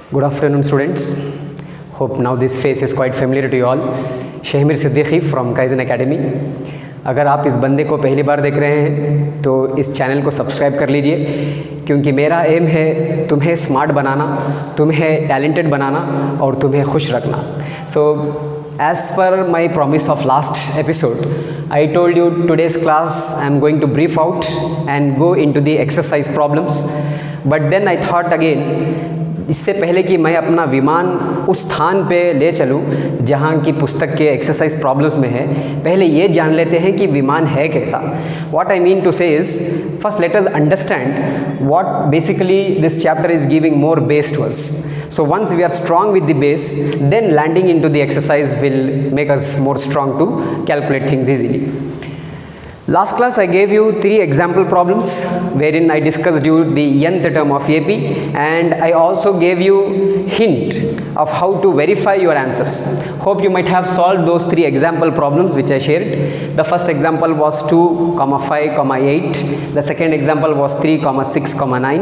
Good afternoon, students. Hope now this face is quite familiar to you all. Shahmir Siddiqui from Kaizen academy. अगर आप इस बंदे को पहली बार देख रहे हैं तो इस चैनल को सब्सक्राइब कर लीजिए, क्योंकि मेरा एम है तुम्हें स्मार्ट बनाना, तुम्हें टैलेंटेड बनाना और तुम्हें खुश रखना. सो as per my promise of last episode, I told you today's class I am going to brief out and go into the exercise problems. But then I thought again, इससे पहले कि मैं अपना विमान उस स्थान पे ले चलूँ जहाँ की पुस्तक के एक्सरसाइज प्रॉब्लम्स में है, पहले ये जान लेते हैं कि विमान है कैसा. What I mean to say is, first let us understand what basically this chapter is giving more base to us. So once we are strong with the base, then landing into the exercise will make us more strong to calculate things easily. Last class I gave you 3 example problems wherein I discussed you the nth term of AP, and I also gave you hint of how to verify your answers. Hope you might have solved those 3 example problems which I shared. The first example was 2, 5, 8. The second example was 3, 6, 9.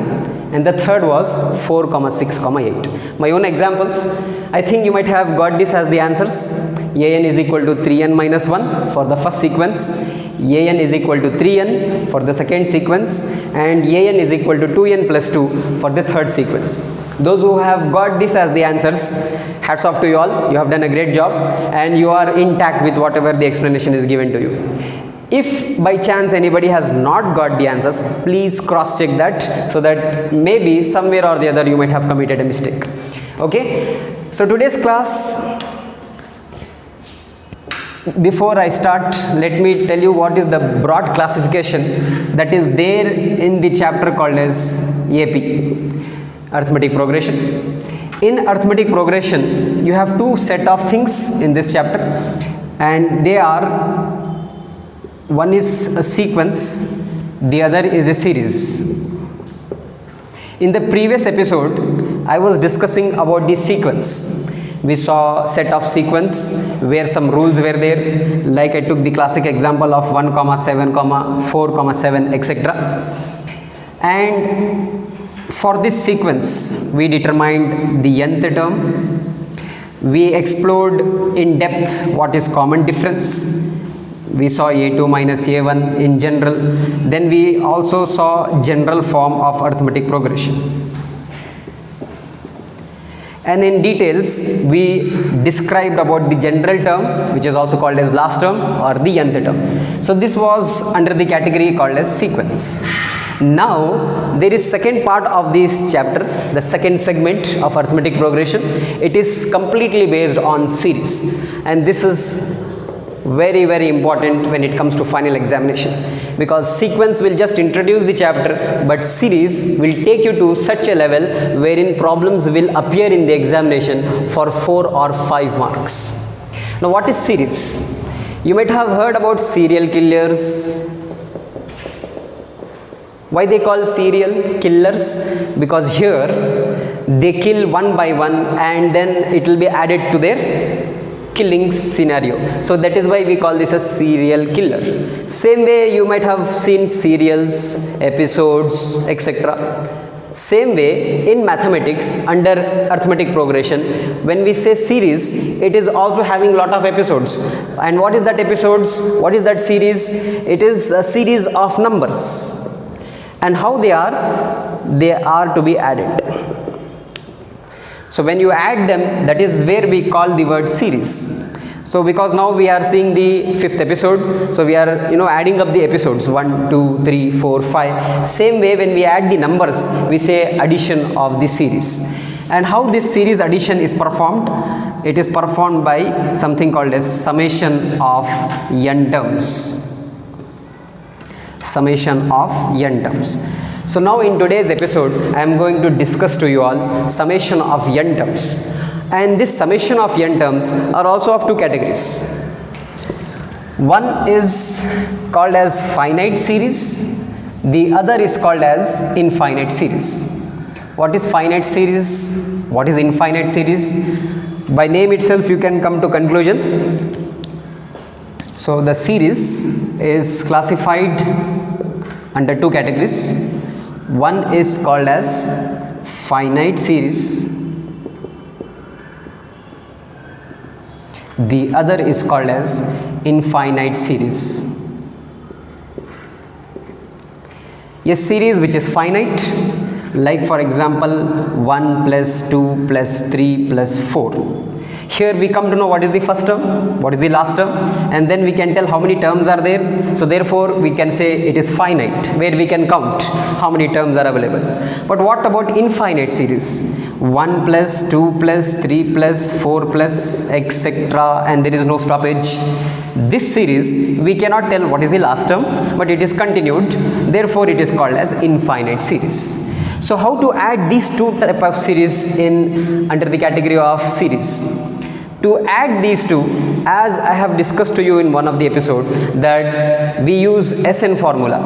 And the third was 4, 6, 8. My own examples, I think you might have got this as the answers. An is equal to 3n minus 1 for the first sequence. An is equal to 3n for the second sequence, and An is equal to 2n plus 2 for the third sequence. Those who have got this as the answers, hats off to you all. You have done a great job and you are intact with whatever the explanation is given to you. If by chance anybody has not got the answers, please cross check that, so that maybe somewhere or the other you might have committed a mistake. Okay, so today's class, before I start, let me tell you what is the broad classification that is there in the chapter called as AP, arithmetic progression. In arithmetic progression, you have 2 set of things in this chapter, and they are, one is a sequence, the other is a series. In the previous episode, I was discussing about the sequence. We saw set of sequence where some rules were there, like I took the classic example of 1, 7, 4, 7, etc. And for this sequence, we determined the nth term. We explored in depth what is common difference. We saw A2 minus A1 in general. Then we also saw general form of arithmetic progression. And in details, we described about the general term, which is also called as last term or the nth term. So this was under the category called as sequence. Now there is second part of this chapter, the second segment of arithmetic progression. It is completely based on series, and this is very, very important when it comes to final examination, because sequence will just introduce the chapter, but series will take you to such a level wherein problems will appear in the examination for 4 or 5 marks. Now what is series? You might have heard about serial killers. Why they call serial killers? Because here they kill one by one and then it will be added to their killing scenario. So that is why we call this a serial killer. Same way you might have seen serials, episodes, etc. Same way in mathematics under arithmetic progression, when we say series, it is also having lot of episodes. And what is that episodes? What is that series? It is a series of numbers. And how they are to be added. So when you add them, that is where we call the word series. So because now we are seeing the 5th episode, so we are adding up the episodes 1, 2, 3, 4, 5. Same way when we add the numbers, we say addition of the series. And how this series addition is performed? It is performed by something called as summation of n terms. Summation of n terms. So now in today's episode, I am going to discuss to you all summation of n terms. And this summation of n terms are also of 2 categories. One is called as finite series. The other is called as infinite series. What is finite series? What is infinite series? By name itself you can come to conclusion. So the series is classified under 2 categories. One is called as finite series The other is called as infinite series. A series which is finite, like for example 1 plus 2 plus 3 plus 4. Here we come to know what is the first term, what is the last term, and then we can tell how many terms are there. So therefore we can say it is finite, where we can count how many terms are available. But what about infinite series? 1 plus 2 plus 3 plus 4 plus etc., and there is no stoppage. This series we cannot tell what is the last term, but it is continued, therefore it is called as infinite series. So how to add these two type of series in under the category of series? To add these two, as I have discussed to you in one of the episode, that we use SN formula.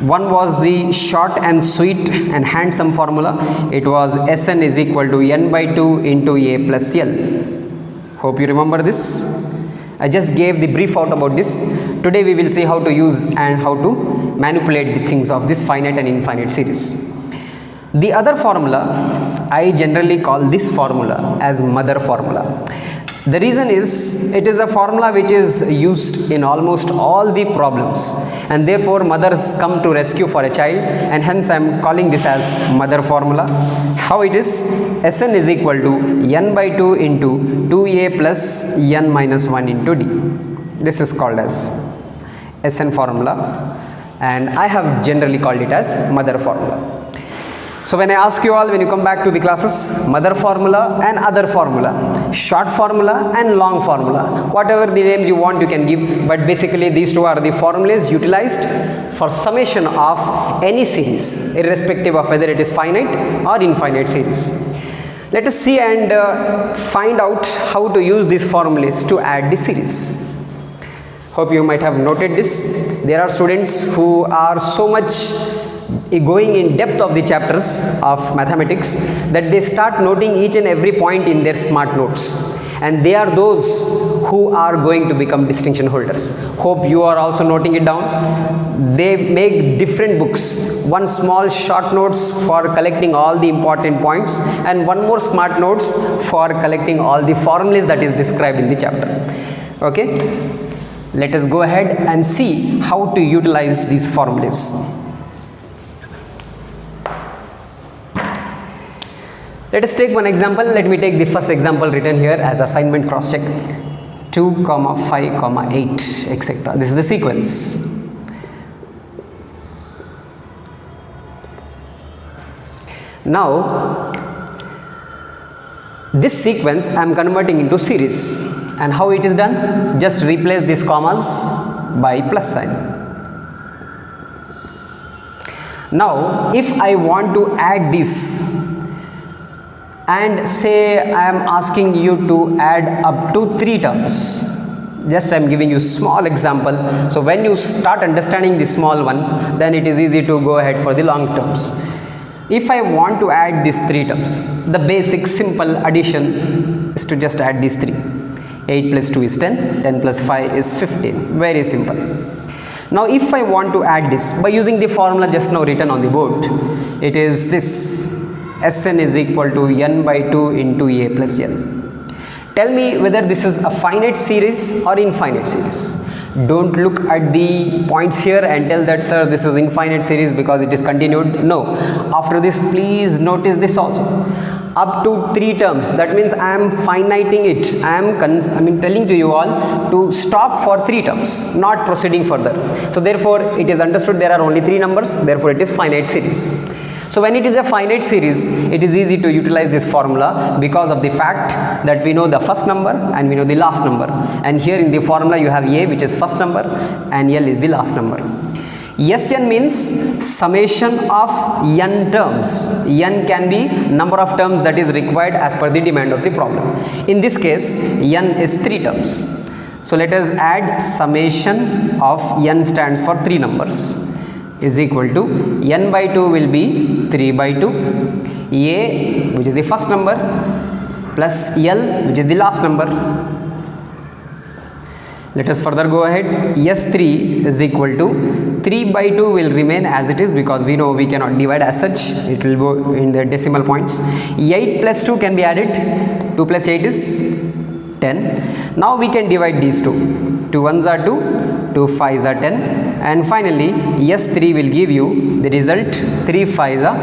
One was the short and sweet and handsome formula. It was Sn is equal to n by 2 into a plus L. Hope you remember this. I just gave the brief out about this. Today we will see how to use and how to manipulate the things of this finite and infinite series. The other formula, I generally call this formula as mother formula. The reason is, it is a formula which is used in almost all the problems, and therefore mothers come to rescue for a child, and hence I am calling this as mother formula. How it is? Sn is equal to n by 2 into 2a plus n minus 1 into d. This is called as Sn formula, and I have generally called it as mother formula. So when I ask you all, when you come back to the classes, mother formula and other formula, short formula and long formula, whatever the names you want you can give, but basically these two are the formulas utilized for summation of any series, irrespective of whether it is finite or infinite series. Let us see and find out how to use these formulas to add the series. Hope you might have noted this. There are students who are so much going in depth of the chapters of mathematics that they start noting each and every point in their smart notes, and they are those who are going to become distinction holders. Hope you are also noting it down. They make different books, one small short notes for collecting all the important points, and one more smart notes for collecting all the formulas that is described in the chapter. Okay, let us go ahead and see how to utilize these formulas. Let us take one example. Let me take the first example written here as assignment cross check. 2, 5, 8, etc. This is the sequence. Now, this sequence I am converting into series, and how it is done? Just replace these commas by plus sign. Now, if I want to add this, and say I am asking you to add up to 3 terms, just I am giving you small example. So when you start understanding the small ones, then it is easy to go ahead for the long terms. If I want to add these 3 terms, the basic simple addition is to just add these 3. 8 plus 2 is 10, 10 plus 5 is 15, very simple. Now if I want to add this by using the formula just now written on the board, it is this: Sn is equal to n by 2 into a plus l. Tell me whether this is a finite series or infinite series. Don't look at the points here and tell that, sir, this is infinite series because it is continued. No. After this, please notice this also. Up to 3 terms, that means I am finiting it. I am telling to you all to stop for 3 terms, not proceeding further. So therefore, it is understood there are only 3 numbers, therefore it is finite series. So when it is a finite series, it is easy to utilize this formula because of the fact that we know the first number and we know the last number. And here in the formula you have a, which is first number, and l is the last number. Sn means summation of n terms. N can be number of terms that is required as per the demand of the problem. In this case, n is 3 terms. So let us add summation of n stands for 3 numbers, is equal to n by 2 will be 3 by 2, a, which is the first number, plus l, which is the last number. Let us further go ahead. S3 is equal to 3 by 2 will remain as it is because we know we cannot divide as such. It will go in the decimal points. 8 plus 2 can be added. 2 plus 8 is 10. Now we can divide these two. 2 1s are 2, 2 5s are 10, and finally S3 will give you the result 3 5s are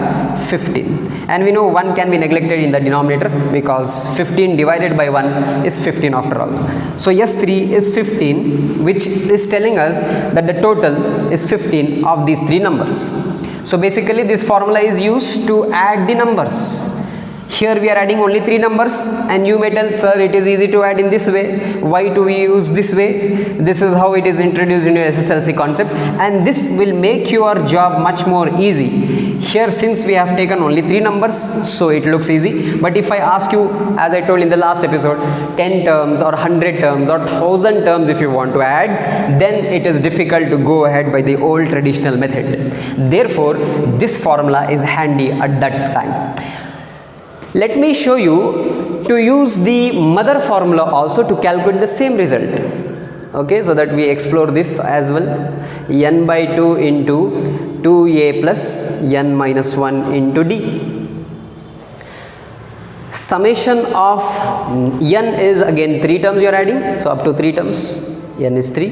15. And we know 1 can be neglected in the denominator because 15 divided by 1 is 15 after all. So S3 is 15, which is telling us that the total is 15 of these three numbers. So basically this formula is used to add the numbers. Here we are adding only 3 numbers, and you may tell, sir, it is easy to add in this way. Why do we use this way? This is how it is introduced in your SSLC concept, and this will make your job much more easy. Here, since we have taken only 3 numbers, so it looks easy. But if I ask you, as I told in the last episode, 10 terms or 100 terms or 1000 terms if you want to add, then it is difficult to go ahead by the old traditional method. Therefore, this formula is handy at that time. Let me show you to use the mother formula also to calculate the same result. Okay, so that we explore this as well. N by 2 into 2a plus n minus 1 into d. Summation of n is again 3 terms you are adding, so up to 3 terms. N is 3.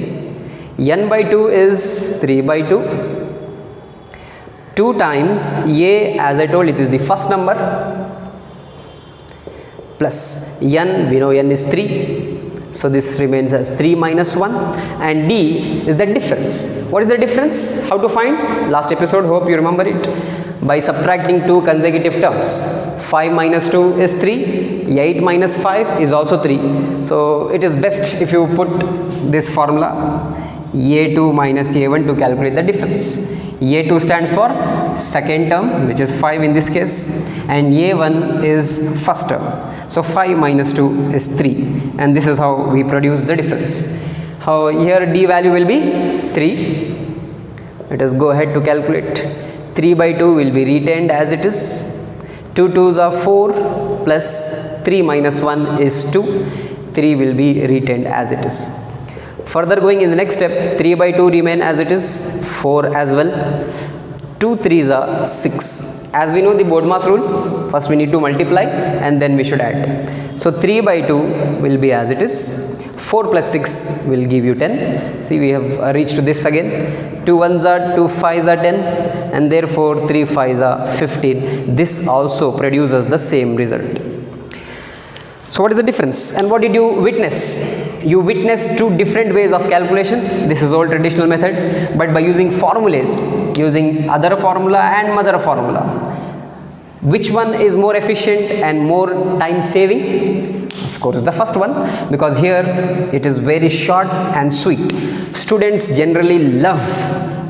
N by 2 is 3 by 2. 2 times a, as I told, it is the first number, plus n, we know n is 3, so this remains as 3 minus 1, and d is the difference. What is the difference? How to find? Last episode, hope you remember it. By subtracting 2 consecutive terms. 5 minus 2 is 3, 8 minus 5 is also 3. So it is best if you put this formula a2 minus a1 to calculate the difference. A2 stands for second term, which is 5 in this case, and A1 is first term. So 5 minus 2 is 3, and this is how we produce the difference. How here D value will be 3. Let us go ahead to calculate. 3 by 2 will be retained as it is. 2 2s are 4 plus 3 minus 1 is 2. 3 will be retained as it is. Further going in the next step, 3 by 2 remain as it is, 4 as well. 2 3s are 6. As we know the BODMAS rule, first we need to multiply and then we should add. So 3 by 2 will be as it is. 4 plus 6 will give you 10. See, we have reached to this again. 2 1s are 2 5s are 10, and therefore 3 5s are 15. This also produces the same result. So what is the difference, and what did you witness? You witnessed 2 different ways of calculation. This is old traditional method, but by using formulas, using other formula and mother formula. Which one is more efficient and more time saving? Of course the first one, because here it is very short and sweet. Students generally love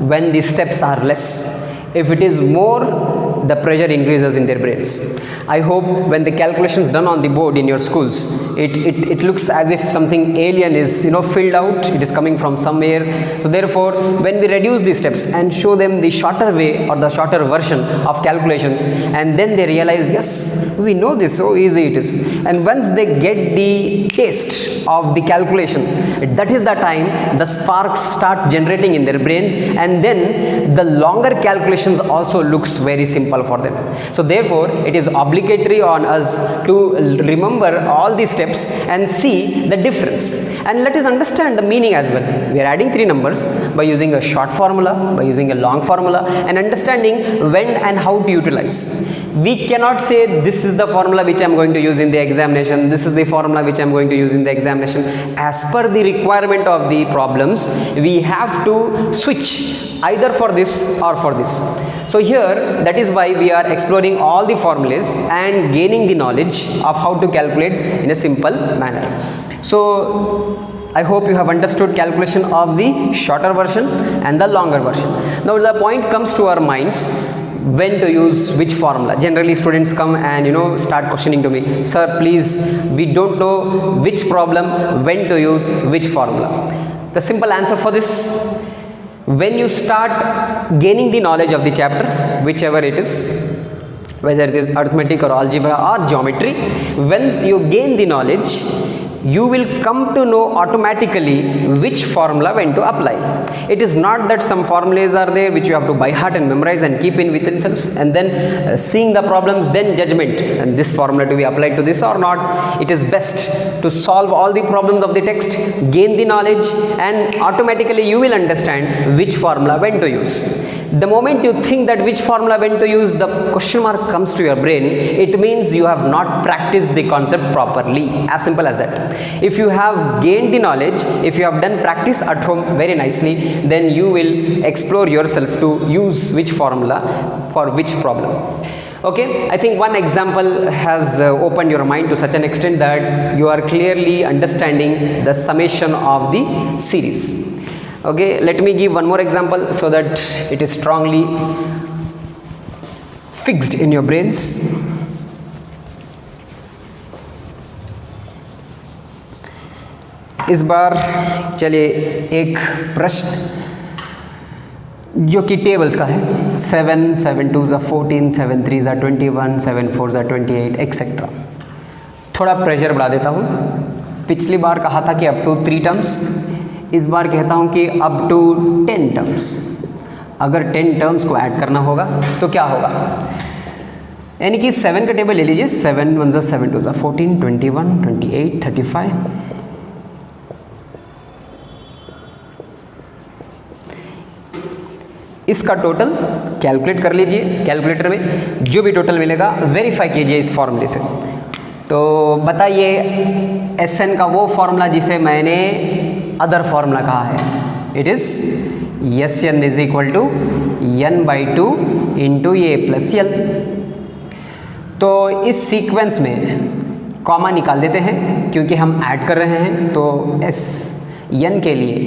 when the steps are less. If it is more, the pressure increases in their brains. I hope when the calculations done on the board in your schools, it looks as if something alien is filled out, it is coming from somewhere. So therefore, when we reduce these steps and show them the shorter way or the shorter version of calculations, and then they realize, yes, we know this, so easy it is. And once they get the taste of the calculation, that is the time the sparks start generating in their brains, and then the longer calculations also looks very simple for them. So therefore, it is obligatory on us to remember all these steps and see the difference, and let us understand the meaning as well. We are adding 3 numbers by using a short formula, by using a long formula, and understanding when and how to utilize. We cannot say this is the formula which I am going to use in the examination, this is the formula which I am going to use in the examination. As per the requirement of the problems, we have to switch either for this or for this. So here, that is why we are exploring all the formulas and gaining the knowledge of how to calculate in a simple manner. So I hope you have understood calculation of the shorter version and the longer version. Now the point comes to our minds, when to use which formula. Generally students come and start questioning to me, sir, please, we don't know which problem, when to use which formula. The simple answer for this: when you start gaining the knowledge of the chapter, whichever it is, whether it is arithmetic or algebra or geometry, once you gain the knowledge, you will come to know automatically which formula when to apply. It is not that some formulas are there which you have to by heart and memorize and keep in within selves, and then seeing the problems, then judgment, and this formula to be applied to this or not. It is best to solve all the problems of the text, gain the knowledge, and automatically you will understand which formula when to use. The moment you think that which formula when to use, the question mark comes to your brain, it means you have not practiced the concept properly. As simple as that. If you have gained the knowledge, if you have done practice at home very nicely, then you will explore yourself to use which formula for which problem. Okay, I think one example has opened your mind to such an extent that you are clearly understanding the summation of the series. Okay, let me give one more example so that it is strongly fixed in your brains. इस बार चलिए एक प्रश्न जो कि tables का है, 7, 7 2 14, 7 3 21, 7 4 28 etcetera. थोड़ा pressure बढ़ा देता हूँ. पिछली बार कहा था कि अप टू 3 टर्म्स, इस बार कहता हूँ कि अप टू 10 टर्म्स. अगर 10 टर्म्स को ऐड करना होगा तो क्या होगा, यानी कि 7 का टेबल ले लीजिए. 7 1 7 2 14, 21, 28, 35. इसका टोटल कैलकुलेट कर लीजिए. कैलकुलेटर में जो भी टोटल मिलेगा वेरीफाई कीजिए इस फॉर्मूले से. तो बताइए SN का वो फॉर्मूला जिसे मैंने अदर फॉर्मूला कहा है. It is SN is equal to n/2 into a plus L. तो इस सीक्वेंस में कॉमा निकाल देते हैं क्योंकि हम ऐड कर रहे हैं. तो n के लिए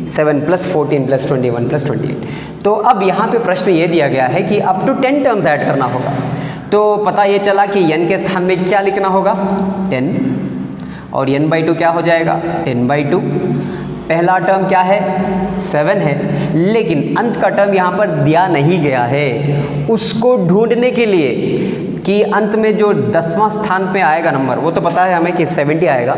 7 + 14 + 21 + 28. तो अब यहाँ पे प्रश्न ये दिया गया है कि अप टू 10 टर्म्स ऐड करना होगा. तो पता ये चला कि n के स्थान में क्या लिखना होगा, 10, और n/2 क्या हो जाएगा, 10/2. पहला टर्म क्या है, 7 है, लेकिन अंत का टर्म यहाँ पर दिया नहीं गया है. उसको ढूंढने के लिए कि अंत में जो 10वां स्थान पे आएगा नंबर, वो तो पता है हमें कि 70 आएगा,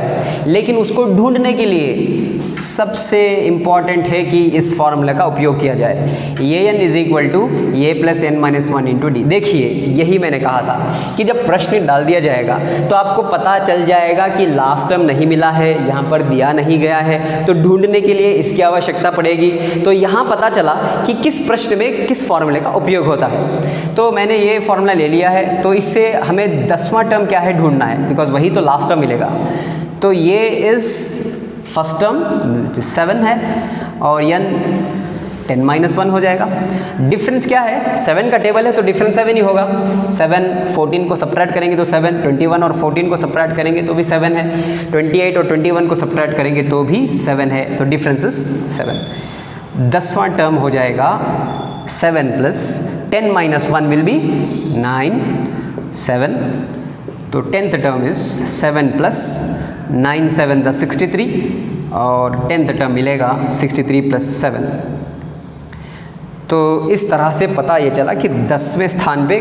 लेकिन उसको ढूंढने के लिए सबसे इम्पॉर्टेंट है कि इस फॉर्मूला का उपयोग किया जाए. an is equal to a plus n minus 1 into D. देखिए यही मैंने कहा था कि जब प्रश्न डाल दिया जाएगा तो आपको पता चल जाएगा कि लास्ट टर्म नहीं मिला है, यहाँ पर दिया नहीं गया है, तो ढूंढने के लिए इसकी आवश्यकता पड़ेगी. तो यहाँ पता चला कि किस प्रश्न में किस फॉर्मूले का उपयोग होता है. तो मैंने ये फॉर्मूला ले लिया है. तो इससे हमें 10वां टर्म क्या है ढूंढना है, बिकॉज वही तो लास्ट टर्म मिलेगा. तो ये इज फर्स्ट टर्म 7 है और n 10-1 हो जाएगा. डिफरेंस क्या है, 7 का टेबल है तो डिफरेंस 7 ही होगा. 7 14 को सब्ट्रैक्ट करेंगे तो 7, 21 और 14 को सब्ट्रैक्ट करेंगे तो भी 7 है, 28 और 21 को सब्ट्रैक्ट करेंगे तो भी 7 है. तो डिफरेंस इज 7. 10वां टर्म हो जाएगा 7 + 10 - 1 विल बी 9, 7. तो 10th टर्म इज 7 + 9 7 63 और 10th टर्म मिलेगा 63 + 7. तो इस तरह से पता ये चला कि 10वें स्थान पे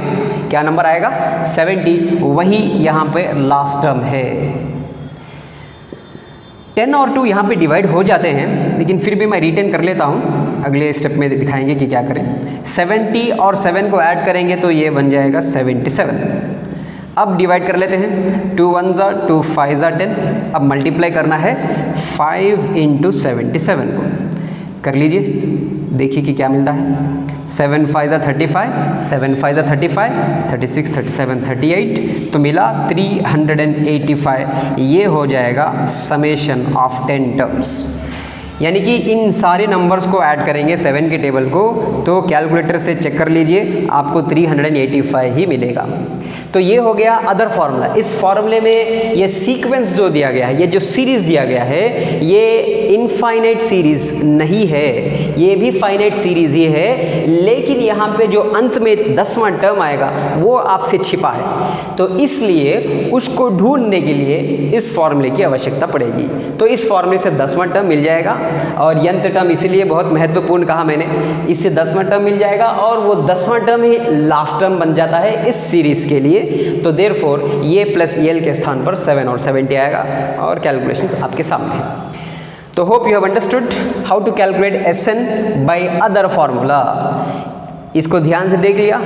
क्या नंबर आएगा, 70. वही यहाँ पे लास्ट टर्म है. 10 और 2 यहाँ पे डिवाइड हो जाते हैं, लेकिन फिर भी मैं रिटेन कर लेता हूँ. अगले स्टेप में दिखाएंगे कि क्या करें. 70 और 7 को ऐड करेंगे तो ये बन जाएगा 77. अब डिवाइड कर लेते हैं. 2 1 2 5 10. अब मल्टीप्लाई करना है 5 × 77 को. कर लीजिए, देखिए कि क्या मिलता है. 7 5 35, 7 5 35, 36 37 38. तो मिला 385. ये हो जाएगा समेशन ऑफ 10 टर्म्स. यानी कि इन सारे नंबर्स को ऐड करेंगे 7 के टेबल को, तो कैलकुलेटर से चेक कर लीजिए आपको 385 ही मिलेगा. तो ये हो गया अदर फार्मूला. इस फार्मूले में ये सीक्वेंस जो दिया गया है, ये जो सीरीज़ दिया गया है, ये इनफाइनाइट सीरीज़ नहीं है, ये भी फाइनाइट सीरीज़ ही है, लेकिन यहाँ पे जो अंत में 10वां टर्म आएगा वो आपसे छिपा है. तो इसलिए उसको ढूंढने के लिए इस फार्मूले की आवश्यकता पड़ेगी. तो इस फार्मूले से 10वां टर्म मिल जाएगा और यंत्र टर्म इसलिए बहुत महत्वपूर्ण कहा मैंने, इससे 10वां टर्म मिल जाएगा और वो 10वां टर्म ही लास्ट टर्म बन जाता है इस सीरीज़ के लिए। तो देयरफॉर ये प्लस यल के स्थान पर 7 और 70 आएगा और कैलकुलेशंस आपके सामने है। तो hope you have understood how to calculate SN by other formula. इसको ध्यान से देख लिया।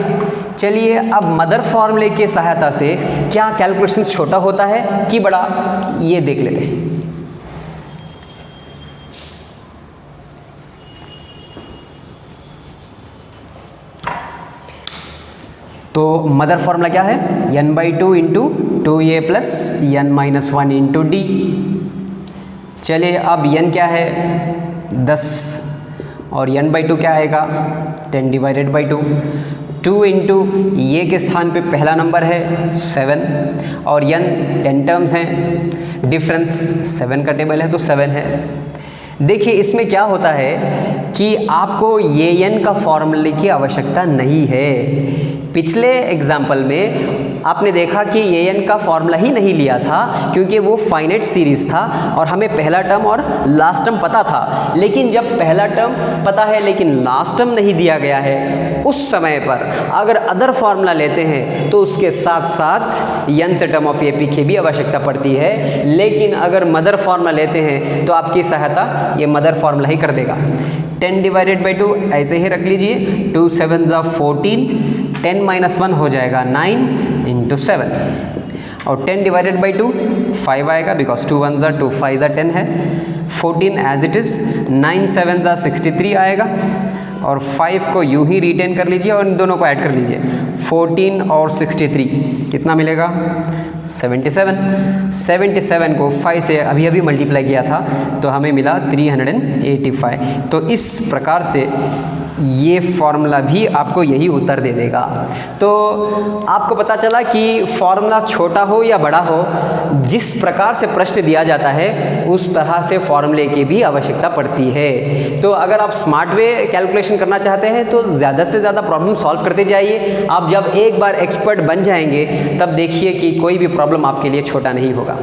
चलिए अब मदर फार्मूले की सहायता से क्या कैलकुलेशन छोटा होता है कि बड़ा, ये देख लेते हैं। तो मदर फार्मूला क्या है, n/2 into 2a plus n-1 into d। चलिए अब n क्या है 10 और n/2 क्या आएगा 10 डिवाइडेड बाई 2। 2 इंटू ये के स्थान पे पहला नंबर है 7 और n 10 टर्म्स हैं, डिफरेंस 7 का टेबल है तो 7 है। देखिए इसमें क्या होता है कि आपको ये n का फॉर्मूले की आवश्यकता नहीं है। पिछले एग्जाम्पल में आपने देखा कि ये n का फॉर्मूला ही नहीं लिया था क्योंकि वो फाइनाइट सीरीज़ था और हमें पहला टर्म और लास्ट टर्म पता था। लेकिन जब पहला टर्म पता है लेकिन लास्ट टर्म नहीं दिया गया है, उस समय पर अगर अदर फार्मूला लेते हैं तो उसके साथ साथ यंत्र टर्म ऑफ AP की भी आवश्यकता पड़ती है। लेकिन अगर मदर फार्मूला लेते हैं तो आपकी सहायता ये मदर फार्मूला ही कर देगा। 10 डिवाइडेड बाई 2 ऐसे ही रख लीजिए, 2 7 14, 10 - 1 हो जाएगा 9 इंटू 7 और 10 डिवाइडेड बाई 2 5 आएगा बिकॉज 2 1 2 5 10 है। 14 एज इट इज़, 9 7 63 आएगा और 5 को यूं ही रिटेन कर लीजिए और इन दोनों को ऐड कर लीजिए। 14 और 63 कितना मिलेगा 77। 77 को 5 से अभी अभी मल्टीप्लाई किया था तो हमें मिला 385। तो इस प्रकार से ये फॉर्मूला भी आपको यही उत्तर दे देगा। तो आपको पता चला कि फॉर्मूला छोटा हो या बड़ा हो, जिस प्रकार से प्रश्न दिया जाता है उस तरह से फॉर्मूले की भी आवश्यकता पड़ती है। तो अगर आप स्मार्ट वे कैलकुलेशन करना चाहते हैं तो ज़्यादा से ज़्यादा प्रॉब्लम सॉल्व करते जाइए। आप जब एक बार एक्सपर्ट बन जाएंगे तब देखिए कि कोई भी प्रॉब्लम आपके लिए छोटा नहीं होगा।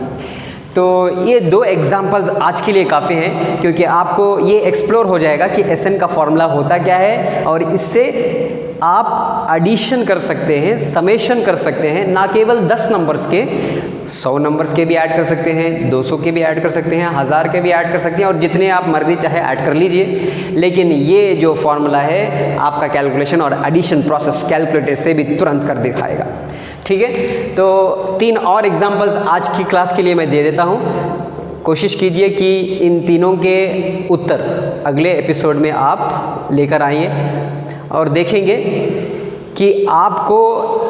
तो ये 2 एग्जाम्पल्स आज के लिए काफ़ी हैं क्योंकि आपको ये एक्सप्लोर हो जाएगा कि SN का फॉर्मूला होता क्या है और इससे आप एडिशन कर सकते हैं, समेशन कर सकते हैं, ना केवल 10 नंबर्स के, 100 नंबर्स के भी ऐड कर सकते हैं, 200 के भी ऐड कर सकते हैं, 1000 के भी ऐड कर सकते हैं और जितने आप मर्जी चाहे ऐड कर लीजिए। लेकिन ये जो फॉर्मूला है आपका कैलकुलेशन और एडिशन प्रोसेस कैलकुलेटर से भी तुरंत कर दिखाएगा। ठीक है, तो 3 और एग्जाम्पल्स आज की क्लास के लिए मैं दे देता हूँ। कोशिश कीजिए कि इन तीनों के उत्तर अगले एपिसोड में आप लेकर आइए और देखेंगे कि आपको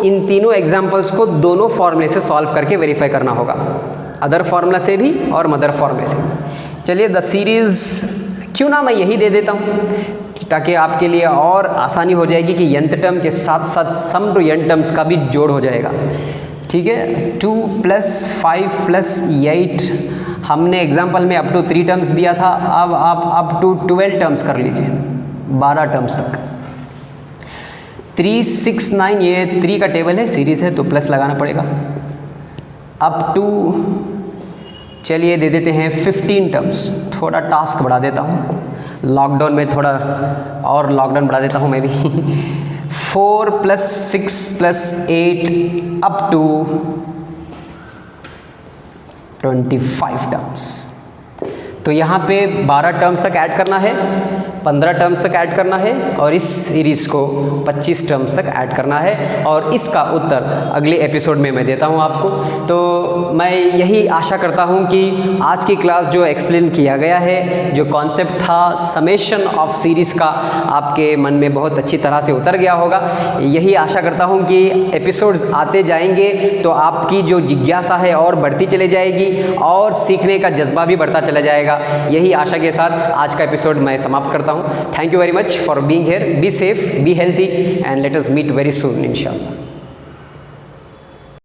इन तीनों एग्जाम्पल्स को दोनों फॉर्मूले से सॉल्व करके वेरीफाई करना होगा, अदर फार्मूला से भी और मदर फार्मूले से। चलिए द सीरीज़ क्यों ना मैं यही दे देता हूँ ताकि आपके लिए और आसानी हो जाएगी कि यंत्र टर्म के साथ साथ सम टू n टर्म्स का भी जोड़ हो जाएगा। ठीक है, 2 + 5 + 8 हमने एग्जाम्पल में अप टू 3 टर्म्स दिया था, अब आप अप टू 12 टर्म्स कर लीजिए, 12 टर्म्स तक। 3 6 9 ये 3 का टेबल है, सीरीज़ है तो प्लस लगाना पड़ेगा। अप टू चलिए दे देते हैं 15 टर्म्स, थोड़ा टास्क बढ़ा देता हूँ, लॉकडाउन में थोड़ा और लॉकडाउन बढ़ा देता हूँ मैं भी। 4 + 6 + 8 अप टू 25 टर्म्स। तो यहाँ पे 12 टर्म्स तक ऐड करना है, 15 टर्म्स तक ऐड करना है और इस सीरीज़ को 25 टर्म्स तक ऐड करना है और इसका उत्तर अगले एपिसोड में मैं देता हूँ आपको। तो मैं यही आशा करता हूँ कि आज की क्लास जो एक्सप्लेन किया गया है, जो कॉन्सेप्ट था समेशन ऑफ सीरीज़ का, आपके मन में बहुत अच्छी तरह से उतर गया होगा। यही आशा करता हूँ कि एपिसोड्स आते जाएंगे तो आपकी जो जिज्ञासा है और बढ़ती चली जाएगी और सीखने का जज्बा भी बढ़ता चला जाएगा। यही आशा के साथ आज का एपिसोड मैं समाप्त करता हूँ। Thank you very much for being here. Be safe, be healthy and let us meet very soon इंशाल्लाह।